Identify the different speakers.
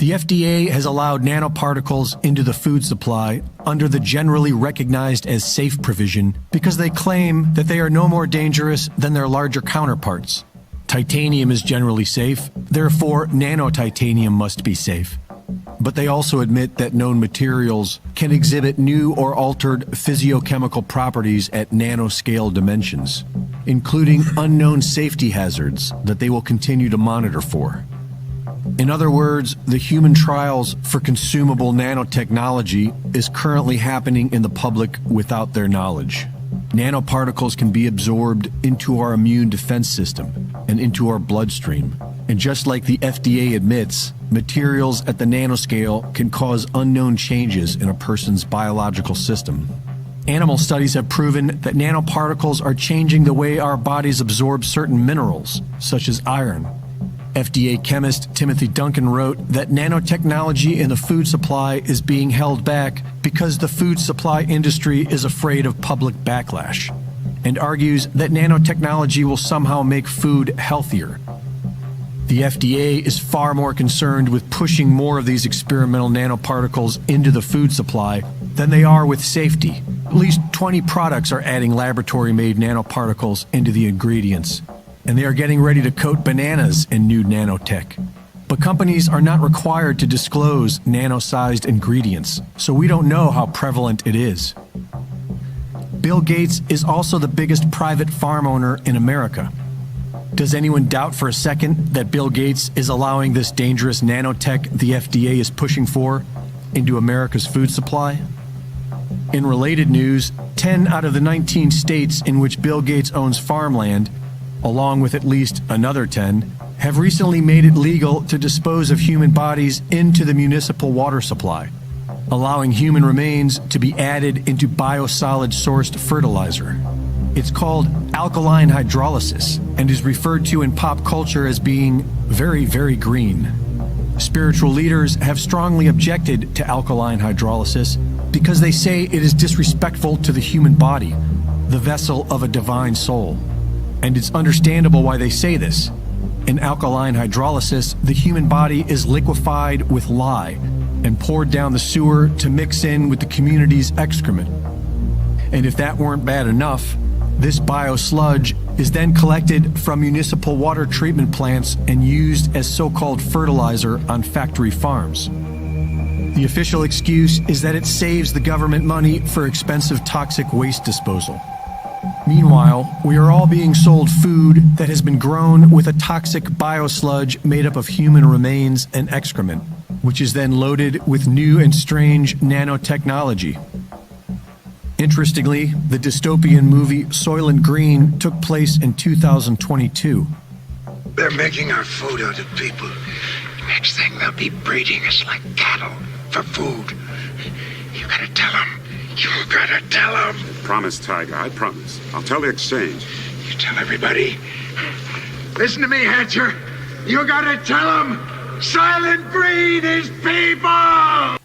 Speaker 1: The FDA has allowed nanoparticles into the food supply under the generally recognized as safe provision because they claim that they are no more dangerous than their larger counterparts. Titanium is generally safe, therefore nanotitanium must be safe. But they also admit that known materials can exhibit new or altered physiochemical properties at nanoscale dimensions, including unknown safety hazards that they will continue to monitor for. In other words, the human trials for consumable nanotechnology is currently happening in the public without their knowledge. Nanoparticles can be absorbed into our immune defense system and into our bloodstream. And just like the FDA admits, materials at the nanoscale can cause unknown changes in a person's biological system. Animal studies have proven that nanoparticles are changing the way our bodies absorb certain minerals, such as iron. FDA chemist Timothy Duncan wrote that nanotechnology in the food supply is being held back because the food supply industry is afraid of public backlash, and argues that nanotechnology will somehow make food healthier. The FDA is far more concerned with pushing more of these experimental nanoparticles into the food supply than they are with safety. At least 20 products are adding laboratory-made nanoparticles into the ingredients, and they are getting ready to coat bananas in new nanotech. But companies are not required to disclose nano-sized ingredients, so we don't know how prevalent it is. Bill Gates is also the biggest private farm owner in America. Does anyone doubt for a second that Bill Gates is allowing this dangerous nanotech the FDA is pushing for into America's food supply? In related news, 10 out of the 19 states in which Bill Gates owns farmland, along with at least another 10, have recently made it legal to dispose of human bodies into the municipal water supply, allowing human remains to be added into biosolid-sourced fertilizer. It's called alkaline hydrolysis and is referred to in pop culture as being very, very green. Spiritual leaders have strongly objected to alkaline hydrolysis because they say it is disrespectful to the human body, the vessel of a divine soul. And it's understandable why they say this. In alkaline hydrolysis, the human body is liquefied with lye and poured down the sewer to mix in with the community's excrement. And if that weren't bad enough, this biosludge is then collected from municipal water treatment plants and used as so-called fertilizer on factory farms. The official excuse is that it saves the government money for expensive toxic waste disposal. Meanwhile, we are all being sold food that has been grown with a toxic biosludge made up of human remains and excrement, which is then loaded with new and strange nanotechnology. Interestingly, the dystopian movie Soylent Green took place in 2022.
Speaker 2: They're making our food out of people. Next thing, they'll be breeding us like cattle for food. You gotta tell them. You gotta tell them.
Speaker 3: Promise, Tiger, I promise. I'll tell the exchange.
Speaker 2: You tell everybody. Listen to me, Hatcher. You gotta tell them. Silent Green is people!